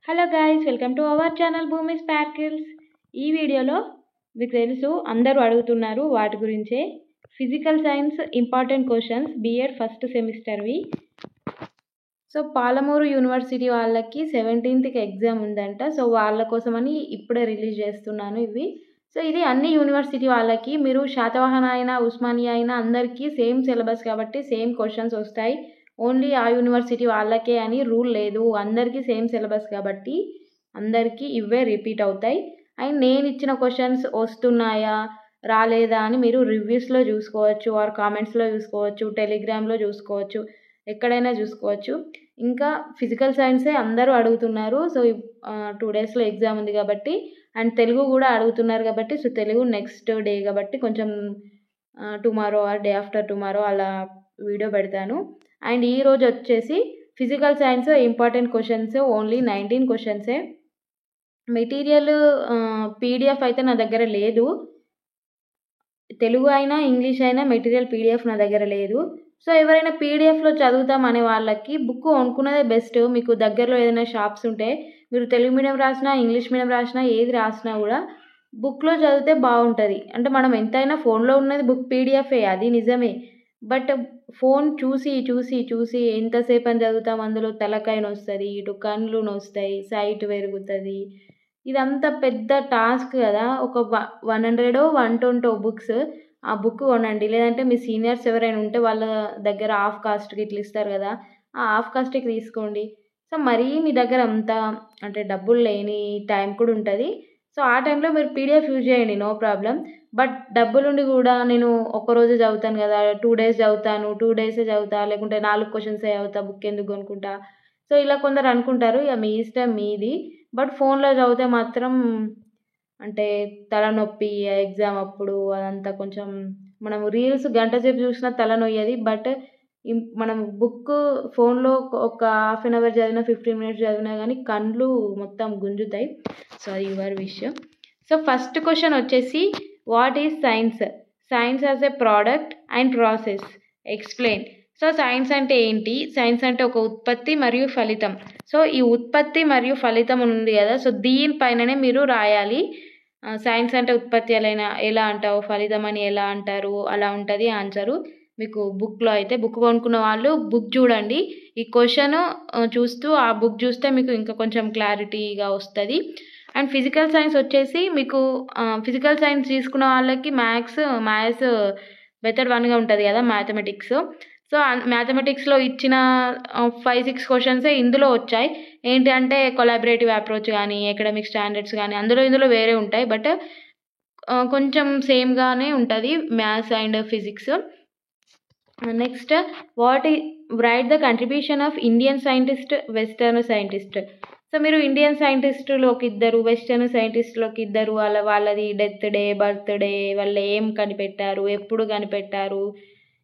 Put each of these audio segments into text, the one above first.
Hello guys, welcome to our channel Bhoomi sparkles. ఈ వీడియోలో మీకు తెలుసు అందరూ అడుగుతున్నారు వాటి గురించే. Physical science important questions BEd first సెమిస్టర్వి. సో పాలమూరు యూనివర్సిటీ వాళ్ళకి 17th ఎగ్జామ్ ఉందంట. సో వాళ్ళ కోసమని ఇప్పుడే రిలీజ్ చేస్తున్నాను ఇవి. సో ఇది అన్ని యూనివర్సిటీ వాళ్ళకి, మీరు శాతవాహన అయినా ఉస్మానియా అయినా అందరికీ సేమ్ సిలబస్ కాబట్టి సేమ్ క్వశ్చన్స్ వస్తాయి. ఓన్లీ ఆ యూనివర్సిటీ వాళ్ళకే అని రూల్ లేదు, అందరికీ సేమ్ సిలబస్ కాబట్టి అందరికీ ఇవే రిపీట్ అవుతాయి. అండ్ నేను ఇచ్చిన క్వశ్చన్స్ వస్తున్నాయా రాలేదా అని మీరు రివ్యూస్లో చూసుకోవచ్చు, ఆర్ కామెంట్స్లో చూసుకోవచ్చు, టెలిగ్రామ్లో చూసుకోవచ్చు, ఎక్కడైనా చూసుకోవచ్చు. ఇంకా ఫిజికల్ సైన్సే అందరూ అడుగుతున్నారు. సో 2 డేస్లో ఎగ్జామ్ ఉంది కాబట్టి, అండ్ తెలుగు కూడా అడుగుతున్నారు కాబట్టి, సో తెలుగు నెక్స్ట్ డే కాబట్టి కొంచెం tomorrow or day after tomorrow అలా వీడియో పెడతాను. అండ్ ఈరోజు వచ్చేసి physical science important questions only 19 క్వశ్చన్సే. మెటీరియల్ పీడిఎఫ్ అయితే నా దగ్గర లేదు, తెలుగు అయినా ఇంగ్లీష్ అయినా మెటీరియల్ పీడిఎఫ్ నా దగ్గర లేదు. సో ఎవరైనా పీడిఎఫ్లో చదువుతాం అనే వాళ్ళకి బుక్ కొనుక్కున్నదే బెస్ట్. మీకు దగ్గరలో ఏదైనా షాప్స్ ఉంటే, మీరు తెలుగు మీడియం రాసినా ఇంగ్లీష్ మీడియం రాసినా ఏది రాసినా కూడా బుక్లో చదివితే బాగుంటుంది. అంటే మనం ఎంతైనా ఫోన్లో ఉన్నది బుక్ పీడిఎఫే, అది నిజమే. బట్ ఫోన్ చూసి చూసి చూసి ఎంతసేపు అని చదువుతాం, అందులో తలకాయ నొస్తుంది, ఇటు కళ్ళు నొస్తాయి, సైట్ పెరుగుతుంది. ఇదంతా పెద్ద టాస్క్ కదా. ఒక 100 120 బుక్స్, ఆ బుక్ కొనండి. లేదంటే మీ సీనియర్స్ ఎవరైనా ఉంటే వాళ్ళ దగ్గర హాఫ్ కాస్ట్కి ఇట్లా ఇస్తారు కదా, ఆ హాఫ్ కాస్ట్కి తీసుకోండి. సో మరీ మీ దగ్గర అంత అంటే డబ్బులు లేని టైం కూడా ఉంటుంది. సో ఆ టైంలో మీరు పీడిఎఫ్ యూజ్ చేయండి, నో ప్రాబ్లం. బట్ డబ్బులుండి కూడా నేను ఒక్కరోజే చదువుతాను కదా, 2 డేస్ చదువుతాను, 2 డేసే చదువుతా, లేకుంటే 4 క్వశ్చన్సే చదువుతా, బుక్ ఎందుకు కొనుక్కుంటా. సో ఇలా కొందరు అనుకుంటారు, ఇక మీ ఇష్టం మీది. బట్ ఫోన్లో చదివితే మాత్రం అంటే తలనొప్పి ఎగ్జామ్ అప్పుడు అదంతా కొంచెం, మనం రీల్స్ గంట సేపు చూసినా తలనొయ్యది. బట్ మనం బుక్ ఫోన్లో ఒక హాఫ్ అన్ అవర్ చదివినా 15 minutes చదివినా కానీ కళ్ళు మొత్తం గుంజుతాయి. సో అది యువర్ విషయం. సో ఫస్ట్ క్వశ్చన్ వచ్చేసి, what is science? Science as a product and process, explain. So science అంటే ఏంటి? సైన్స్ అంటే ఒక ఉత్పత్తి మరియు ఫలితం. సో ఈ ఉత్పత్తి మరియు ఫలితం ఉంది కదా, సో దీనిపైననే మీరు రాయాలి. సైన్స్ అంటే ఉత్పత్తి ఎలా అంటావు, ఫలితం అని ఎలా అంటారు, అలా ఉంటుంది ఆన్సరు. మీకు బుక్లో అయితే, బుక్ కొనుక్కున్న వాళ్ళు బుక్ చూడండి, ఈ క్వశ్చన్ చూస్తూ ఆ బుక్ చూస్తే మీకు ఇంకా కొంచెం క్లారిటీగా వస్తుంది. అండ్ ఫిజికల్ సైన్స్ వచ్చేసి మీకు ఫిజికల్ సైన్స్ తీసుకున్న వాళ్ళకి మ్యాథ్స్ మెథడ్ 1గా ఉంటుంది కదా, మ్యాథమెటిక్స్. సో మ్యాథమెటిక్స్లో ఇచ్చిన 5-6 క్వశ్చన్సే ఇందులో వచ్చాయి. ఏంటి అంటే కొలాబరేటివ్ అప్రోచ్ కానీ, ఎకడమిక్ స్టాండర్డ్స్ కానీ, ఇందులో వేరే ఉంటాయి. బట్ కొంచెం సేమ్గానే ఉంటుంది maths and physics. Next, right the contribution of Indian scientist, western scientist. So మీరు ఇండియన్ సైంటిస్టులోకి 2, వెస్టర్న్ సైంటిస్టులోకి 2, వాళ్ళది డెత్ డే, బర్త్డే, వాళ్ళు ఏం కనిపెట్టారు, ఎప్పుడు కనిపెట్టారు,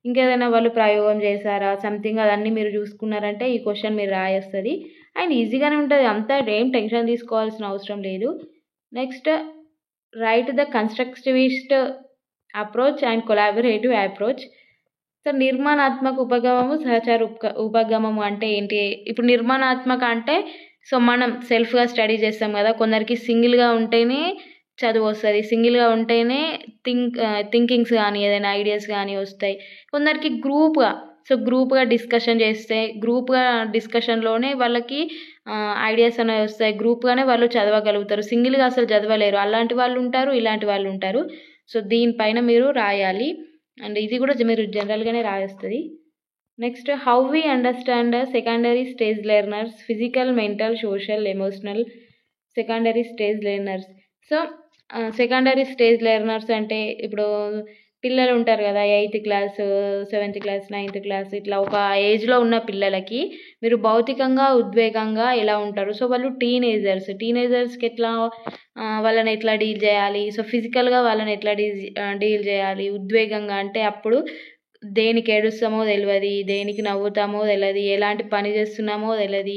ఇంకేదైనా వాళ్ళు ప్రయోగం చేశారా, సంథింగ్ అదన్నీ మీరు చూసుకున్నారంటే ఈ క్వశ్చన్ మీరు రాయేస్తుంది. అండ్ ఈజీగానే ఉంటుంది, అంతా ఏం టెన్షన్ తీసుకోవాల్సిన అవసరం లేదు. Next, right the constructivist approach and collaborative approach. So నిర్మాణాత్మక ఉపగమము, సహచార ఉపగమము అంటే ఏంటి? ఇప్పుడు నిర్మాణాత్మక అంటే, సో మనం సెల్ఫ్గా స్టడీ చేస్తాం కదా, కొందరికి సింగిల్గా ఉంటేనే చదువు వస్తుంది, సింగిల్గా ఉంటేనే థింకింగ్స్ కానీ ఏదైనా ఐడియాస్ కానీ వస్తాయి. కొందరికి గ్రూప్గా డిస్కషన్ చేస్తే, గ్రూప్గా డిస్కషన్లోనే వాళ్ళకి ఐడియాస్ అనేవి వస్తాయి, గ్రూప్గానే వాళ్ళు చదవగలుగుతారు, సింగిల్గా అసలు చదవలేరు. అలాంటి వాళ్ళు ఉంటారు, ఇలాంటి వాళ్ళు ఉంటారు. సో దీనిపైన మీరు రాయాలి. అండ్ ఇది కూడా మీరు జనరల్గానే రాస్తుంది. Next, how we understand secondary stage learners, physical, mental, social, emotional secondary stage learners. So secondary stage learners అంటే ఇప్పుడు పిల్లలు ఉంటారు కదా, 8th class, 7th class, 9th class, ఇట్లా ఒక ఏజ్లో ఉన్న పిల్లలకి మీరు భౌతికంగా ఉద్వేగంగా ఎలా ఉంటారు. సో వాళ్ళు టీనేజర్స్కి ఎట్లా వాళ్ళని ఎట్లా డీల్ చేయాలి, సో ఫిజికల్గా వాళ్ళని ఎట్లా డీల్ చేయాలి, ఉద్వేగంగా అంటే అప్పుడు దేనికి ఏడుస్తామో తెలియదు, దేనికి నవ్వుతామో తెలియదు, ఎలాంటి పని చేస్తున్నామో తెలియదు,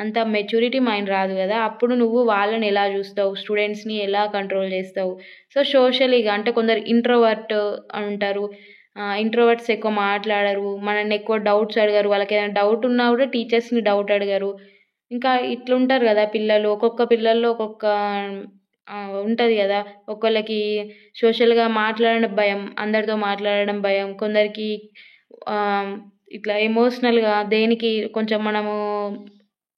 అంత మెచ్యూరిటీ మైండ్ రాదు కదా. అప్పుడు నువ్వు వాళ్ళని ఎలా చూస్తావు, స్టూడెంట్స్ని ఎలా కంట్రోల్ చేస్తావు. సో సోషలీగా అంటే కొందరు ఇంట్రోవర్ట్ అంటారు, ఇంట్రోవర్ట్స్ ఎక్కువ మాట్లాడరు, మనల్ని ఎక్కువ డౌట్స్ అడగరు, వాళ్ళకి ఏదైనా డౌట్ ఉన్నా కూడా టీచర్స్ని డౌట్ అడగరు. ఇంకా ఇట్లుంటారు కదా పిల్లలు. ఒక్కొక్క పిల్లల్లో ఒక్కొక్క ఉంటది కదా! ఒక్కోళ్ళకి సోషల్‌గా మాట్లాడడం భయం, అందరితో మాట్లాడడం భయం. కొందరికి ఆహ్, ఇట్లా ఎమోషనల్‌గా దేనికి కొంచెం మనము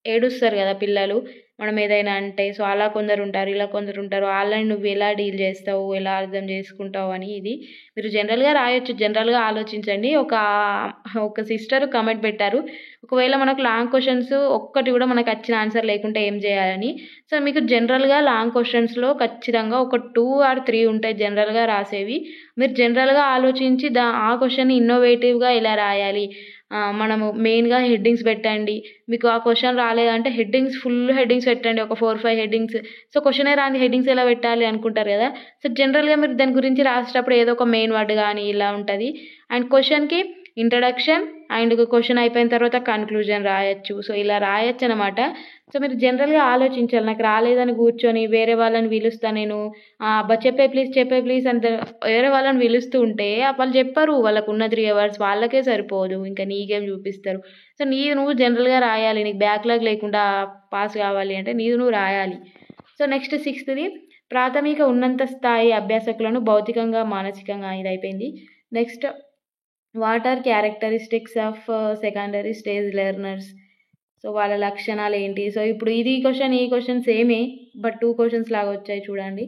ఏడుస్తారు కదా పిల్లలు. మనం ఏదైనా అంటే. సో, అలా కొందరుంటారు. ఇలా కొందరుంటారు. ఆళ్ళని నువ్వెలా డీల్ చేస్తావు? ఎలా అర్థం చేసుకుంటావు? అని ఇది మీరు జనరల్‌గా రాయొచ్చు. జనరల్‌గా ఆలోచించండి. ఒక సిస్టర్ కామెంట్ పెట్టారు. ఒకవేళ మనకు లాంగ్ క్వెషన్స్ ఒక్కటి కూడా మనకచ్చిన ఆన్సర్ లేకుంటే ఏం చేయాలని. సో, మీకు జనరల్‌గా లాంగ్ క్వెషన్స్‌లో ఖచ్చితంగా ఒక 2 ఆర్ 3 ఉంటాయి జనరల్‌గా రాసేవి. మీరు జనరల్‌గా ఆలోచించి ఆ క్వెషన్‌ని ఇన్నోవేటివ్‌గా ఎలా రాయాలి? మనము మెయిన్‌గా హెడ్డింగ్స్ పెట్టండి. మీకు ఆ క్వెషన్ రాలేదంటే ఫుల్ హెడ్డింగ్స్ పెట్టండి. ఒక 4, 5 హెడ్డింగ్స్. సో, క్వెషనే రాంది హెడ్డింగ్స్ ఎలా పెట్టాలి అనుకుంటారు గదా! సో, జనరల్‌గా మీరు దాని గురించి రాసేటప్పుడు ఏదో ఒక మెయిన్ వర్డ్ గాని ఇలా ఉంటది. అండ్ క్వెషన్‌కి ఇంట్రడక్షన్ అండ్ క్వెషన్ అయిపోయిన తర్వాత కన్‌క్లూజన్ రాయొచ్చు. సో, ఇలా రాయొచ్చనమాట. సో, మీరు జనరల్‌గా ఆలోచించాలి. నాకు రాలేదని కూర్చొని వేరే వాళ్ళని పిలుస్తా నేను. అబ్బా! చెప్పే ప్లీజ్ వేరే వాళ్ళని పిలుస్తూ ఉంటే వాళ్ళు చెప్పరు. వాళ్ళకున్న 3 అవర్స్ వాళ్ళకే సరిపోదు. ఇంకా నీకేం చూపిస్తారు. సో, నీది నువ్వు జనరల్‌గా రాయాలి. నీకు బ్యాక్‌లాగ్ లేకుండా పాస్ కావాలి అంటే నీది నువ్వు రాయాలి. సో, నెక్స్ట్ సిక్స్త్‌ది ప్రాథమిక ఉన్నత స్థాయి అభ్యాసకులను భౌతికంగా, మానసికంగా ఇదయిపోయింది. Next what are characteristics of secondary stage learners? So, వాళ్ళ లక్షణాలేంటి? సో, ఇప్పుడు ఈ క్వెషన్ సేమే. బట్ 2 క్వెషన్స్ లాగా వచ్చాయి చూడండి.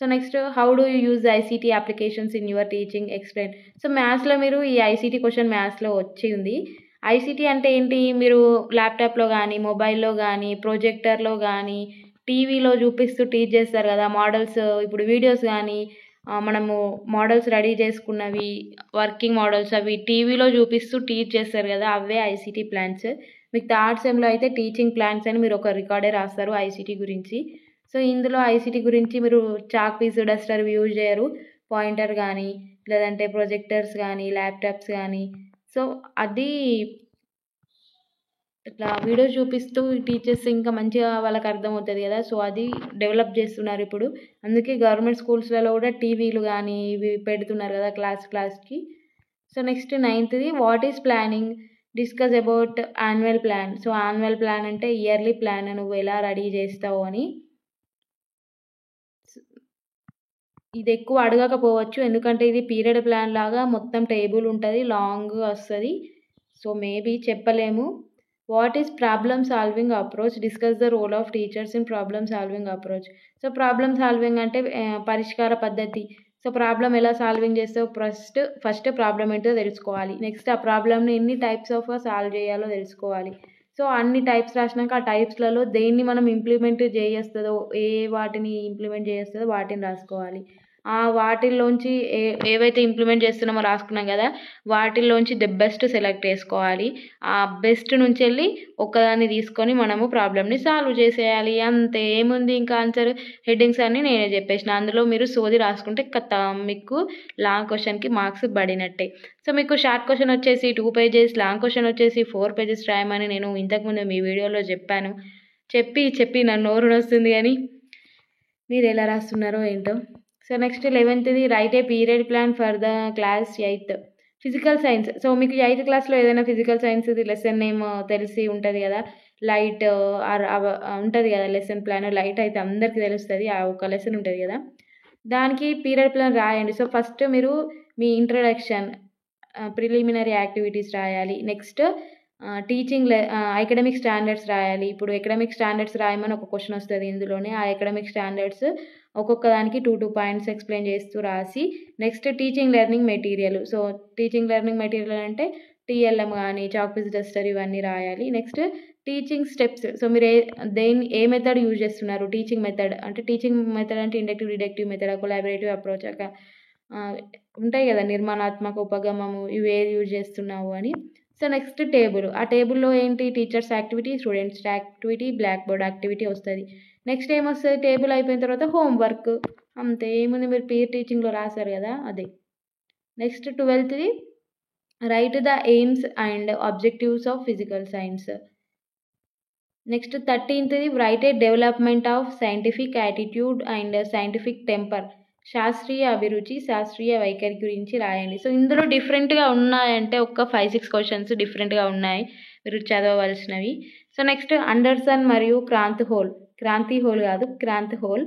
So, next how do you use ICT applications in your teaching? Explain. So, మ్యాథ్స్‌లో మీరు ఈ ఐసీటీ క్వెషన్ మ్యాథ్స్‌లో వచ్చి ఉంది. ఐసీటీ అంటే ఏంటి? మీరు ల్యాప్‌టాప్‌లో గానీ, మొబైల్‌లో గానీ, ప్రొజెక్టర్‌లో గానీ, టీవీలో చూపిస్తూ టీచ్ చేస్తారు గదా! మోడల్స్ ఇప్పుడు వీడియోస్ గానీ, మనము మోడల్స్ రెడీ చేసుకున్నవి, వర్కింగ్ మోడల్స్ అవి టీవీలో చూపిస్తూ టీచ్ చేస్తారు గదా! అవే ఐసీటీ ప్లాన్స్. మీకు థర్డ్ సెమ్‌లో అయితే టీచింగ్ ప్లాన్స్ అని మీరు ఒక రికార్డే రాస్తారు ఐసీటీ గురించి. సో, ఇందులో ఐసీటీ గురించి మీరు చాక్ పీస్, డస్టర్ యూజ్ చేయరు. పాయింటర్ గానీ, లేదంటే ప్రొజెక్టర్స్ గానీ, ల్యాప్‌టాప్స్ గానీ, సో, అది ఇట్లా వీడియోస్ చూపిస్తూ టీచర్స్ ఇంకా మంచిగా వాళ్ళకర్థమవుతది గదా! సో, అది డెవలప్ జేస్తున్నారిప్పుడు. అందుకే గవర్నమెంట్ స్కూల్స్‌లలో గూడా టీవీలు గానీ, ఇవి పెడుతున్నారు గదా! క్లాస్‌కి. సో, నెక్స్ట్ నైన్త్‌ది what is planning? Discuss about annual plan. So, annual plan అంటే ఇయర్లీ ప్లాన్ నువ్వెలా రెడీ జేస్తావు అని. ఇదెక్కువ అడగకపోవచ్చు. ఎందుకంటే ఇది పీరియడ్ ప్లాన్ లాగా మొత్తం టేబుల్ ఉంటది. లాంగ్‌గా వస్తది. సో, మేబీ చెప్పలేము. What is problem solving approach? Discuss the role of teachers in problem solving approach. So, problem solving అంటే పరిష్కార పద్ధతి. సో, ప్రాబ్లమ్ ఎలా సాల్వింగ్ చేస్తావు? ఫస్ట్ ప్రాబ్లమ్ ఏంటో తెలుసుకోవాలి. నెక్స్ట్ ఆ ప్రాబ్లమ్‌ని ఎన్ని టైప్స్ ఆఫ్‌గా సాల్వ్ చేయాలో తెలుసుకోవాలి. సో, అన్ని టైప్స్ రాసినాక ఆ టైప్స్‌లలో దేన్ని మనం ఇంప్లిమెంట్ జేయస్తదో, వాటిని ఇంప్లిమెంట్ జేయస్తదో వాటిని రాసుకోవాలి. వాటిల్లోంచి ఏవైతే ఇంప్లిమెంట్ చేస్తున్నామో రాసుకున్నాం గదా! వాటిల్లోంచి ది బెస్ట్ సెలెక్ట్ చేసుకోవాలి. ఆ బెస్ట్ నుంచెళ్ళి ఒక్కదాన్ని తీసుకొని మనము ప్రాబ్లమ్‌ని సాల్వ్ చేసేయాలి. అంతే ఏముంది ఇంకా ఆన్సర్ హెడ్డింగ్స్ అన్నీ నేనే చెప్పేసిన. అందులో మీరు సోది రాసుకుంటే ఖతం మీకు లాంగ్ క్వెషన్‌కి మార్క్స్ పడినట్టే. సో, మీకు షార్ట్ క్వెషన్ వచ్చేసి 2 పేజెస్, లాంగ్ క్వెషన్ వచ్చేసి 4 పేజెస్ రాయమని నేను ఇంతకుముందు మీ వీడియోలో చెప్పాను. చెప్పి నా నోరు నొస్తుంది గానీ మీరెలా రాస్తున్నారో ఏంటో. సో, నెక్స్ట్ 11థ్‌ది write a period plan for the class eighth. Physical science. So, మీకు 8థ్ క్లాస్‌లో ఏదైనా ఫిజికల్ సైన్స్‌ది లెసన్ నేమ్ తెలిసి ఉంటది గదా! లైట్ ఉంటది గదా! Lesson plan. లైట్ అయితే అందరికి తెలుస్తది. ఆ ఒక లెసన్ ఉంటది గదా! దానికి పీరియడ్ ప్లాన్ రాయండి. సో, ఫస్ట్ మీరు మీ ఇంట్రడక్షన్, ప్రిలిమినరీ యాక్టివిటీస్ రాయాలి. నెక్స్ట్ అకాడమిక్ స్టాండర్డ్స్ రాయాలి. ఇప్పుడు అకాడమిక్ స్టాండర్డ్స్ రాయమని ఒక క్వెషన్ వస్తది ఇందులోనే. ఆ అకాడమిక్ స్టాండర్డ్స్ ఒక్కొక్క దానికి 2 పాయింట్స్ ఎక్స్‌ప్లెయిన్ చేస్తూ రాసి, next teaching learning material. So, teaching learning material అంటే టీఎల్ఎం గాని, చాక్ పీస్ డస్టర్ ఇవన్నీ రాయాలి. Next teaching steps. సో, మీరు ఏ మెథడ్ యూజ్ చేస్తున్నారు? టీచింగ్ మెథడ్ అంటే ఇండక్టివ్, డిడక్టివ్ మెథడా? కొలాబరేటివ్ అప్రోచా? ఆహ్, ఉంటాయి గదా! నిర్మాణాత్మక, ఉపగమము ఇవి ఏది యూజ్ చేస్తున్నావు అని. So, next table. ఆ టేబుల్‌లో ఏంటి teachers activity, students activity, black board activity వస్తది. నెక్స్ట్ ఏమొస్తది టేబుల్ అయిపోయిన తర్వాత హోమ్ వర్క్. అంతే ఏముంది మీరు పీర్ టీచింగ్‌లో రాసారు గదా! అదే. నెక్స్ట్ 12థ్‌ది write the aims and objectives of physical science. Next 13థ్‌ది write a development of scientific attitude and scientific temper. శాస్త్రీయ అభిరుచి, శాస్త్రీయ వైఖరి గురించి రాయండి. సో, ఇందులో డిఫరెంట్‌గా ఉన్నాయంటే ఒక 5, 6 క్వెషన్స్ డిఫరెంట్‌గా ఉన్నాయి. మీరు చదవవలసినవి. సో నెక్స్ట్ అండర్సన్ మరియు క్రాంతి హోల్ కాదు క్రాంతి హోల్.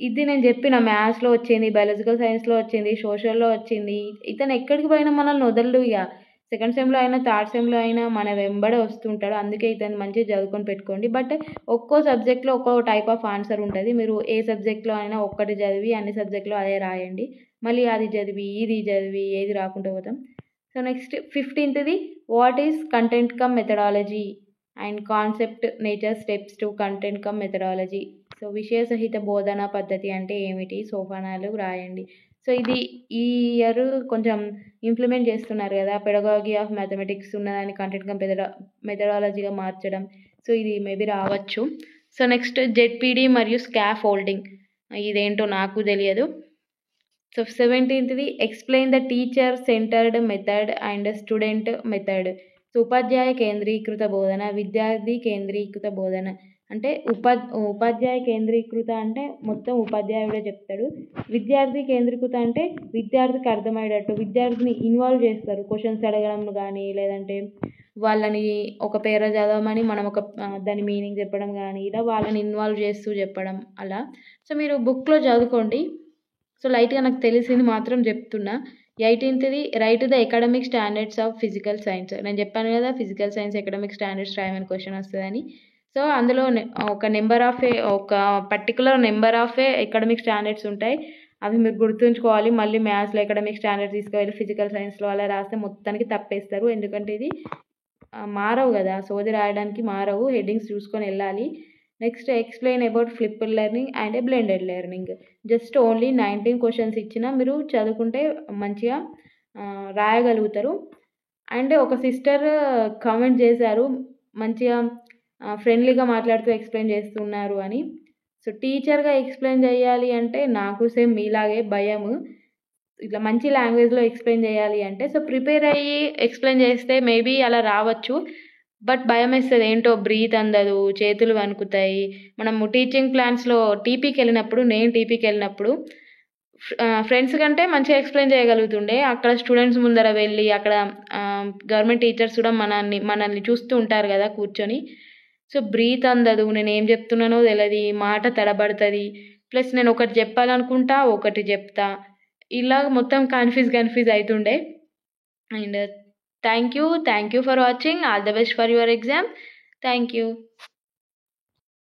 ఇది నేను చెప్పిన మ్యాథ్స్లో వచ్చింది, బయాలజికల్ సైన్స్లో వచ్చింది, సోషల్లో వచ్చింది. ఇతను ఎక్కడికి పోయినా మనల్ని వదలడు. ఇక సెకండ్ సెమ్లో అయినా థర్డ్ సెమ్లో అయినా మన వెంబడే వస్తుంటాడు. అందుకే ఇతను మంచిగా చదువుకొని పెట్టుకోండి. బట్ ఒక్కో సబ్జెక్ట్లో ఒక్కో టైప్ ఆఫ్ ఆన్సర్ ఉంటుంది. మీరు ఏ సబ్జెక్ట్లో అయినా ఒక్కటి చదివి అన్ని సబ్జెక్ట్లో అదే రాయండి. మళ్ళీ అది చదివి ఇది చదివి ఏది రాకుండా పోతాం. So next 15th what is content come methodology and concept nature steps to content come methodology. So విషయ సహిత బోధనా పద్ధతి అంటే ఏమిటి, సోపానాలు రాయండి. సో ఇది ఈ ఇయర్ కొంచెం ఇంప్లిమెంట్ చేస్తున్నారు కదా, పెడగాగి ఆఫ్ మ్యాథమెటిక్స్ ఉన్నదాన్ని కంటెంట్ కమ్ మెథడాలజీగా మార్చడం. సో ఇది మేబీ రావచ్చు. సో నెక్స్ట్ జెడ్పీడి మరియు స్కాఫ్ హోల్డింగ్, ఇదేంటో నాకు తెలియదు. So 17th explain the teacher centred method and student method. So ఉపాధ్యాయ కేంద్రీకృత బోధన, విద్యార్థి కేంద్రీకృత బోధన. అంటే ఉపాధ్యాయ కేంద్రీకృత అంటే మొత్తం ఉపాధ్యాయుడే చెప్తాడు. విద్యార్థి కేంద్రీకృత అంటే విద్యార్థికి అర్థమయ్యేటట్టు విద్యార్థిని ఇన్వాల్వ్ చేస్తారు. క్వశ్చన్స్ అడగడం కానీ, లేదంటే వాళ్ళని ఒక పేర చదవమని మనం ఒక దాని మీనింగ్ చెప్పడం కానీ, ఇలా వాళ్ళని ఇన్వాల్వ్ చేస్తూ చెప్పడం అలా. సో మీరు బుక్లో చదువుకోండి. సో లైట్గా నాకు తెలిసింది మాత్రం చెప్తున్నా. 18th right the academic standards of physical science. నేను చెప్పాను కదా ఫిజికల్ సైన్స్ ఎకడమిక్ స్టాండర్డ్స్ రాయమని క్వశ్చన్ వస్తుందని. సో అందులో ఒక particular number of academic standards ఉంటాయి. అవి మీరు గుర్తుంచుకోవాలి. మళ్ళీ మ్యాథ్స్లో ఎకడమిక్ స్టాండర్డ్స్ తీసుకువెళ్ళి ఫిజికల్ సైన్స్లో అలా రాస్తే మొత్తానికి తప్పేస్తారు. ఎందుకంటే ఇది మారవు కదా, సోది రాయడానికి మారవు, హెడ్డింగ్స్ చూసుకొని వెళ్ళాలి. Next explain about flipped learning and blended learning. Just only 19 questions ఇచ్చినా మీరు చదువుకుంటే మంచిగా రాయగలుగుతారు. అండ్ ఒక సిస్టర్ కామెంట్ చేశారు మంచిగా ఫ్రెండ్లీగా మాట్లాడుతూ ఎక్స్ప్లెయిన్ చేస్తున్నారు అని. సో టీచర్గా ఎక్స్ప్లెయిన్ చేయాలి అంటే నాకు సేమ్ మీలాగే భయము. ఇట్లా మంచి లాంగ్వేజ్లో ఎక్స్ప్లెయిన్ చేయాలి అంటే సో ప్రిపేర్ అయ్యి ఎక్స్ప్లెయిన్ చేస్తే మేబీ అలా రావచ్చు. బట్ భయం వేస్తుంది, ఏంటో బ్రీత్ అందదు, చేతులు వణుకుతాయి. మనము టీచింగ్ ప్లాన్స్లో నేను టీపీకి వెళ్ళినప్పుడు ఫ్రెండ్స్ కంటే మంచిగా ఎక్స్ప్లెయిన్ చేయగలుగుతుండే. అక్కడ స్టూడెంట్స్ ముందర వెళ్ళి అక్కడ గవర్నమెంట్ టీచర్స్ కూడా మనల్ని చూస్తూ ఉంటారు కదా కూర్చొని. సో బ్రీత్ అందదు, నేను ఏం చెప్తున్నానో తెలియదు, మాట తడబడుతుంది. ప్లస్ నేను ఒకటి చెప్పాలనుకుంటా ఒకటి చెప్తా, ఇలా మొత్తం కన్ఫ్యూజ్ అవుతుండే. And thank you for watching. All the best for your exam. Thank you.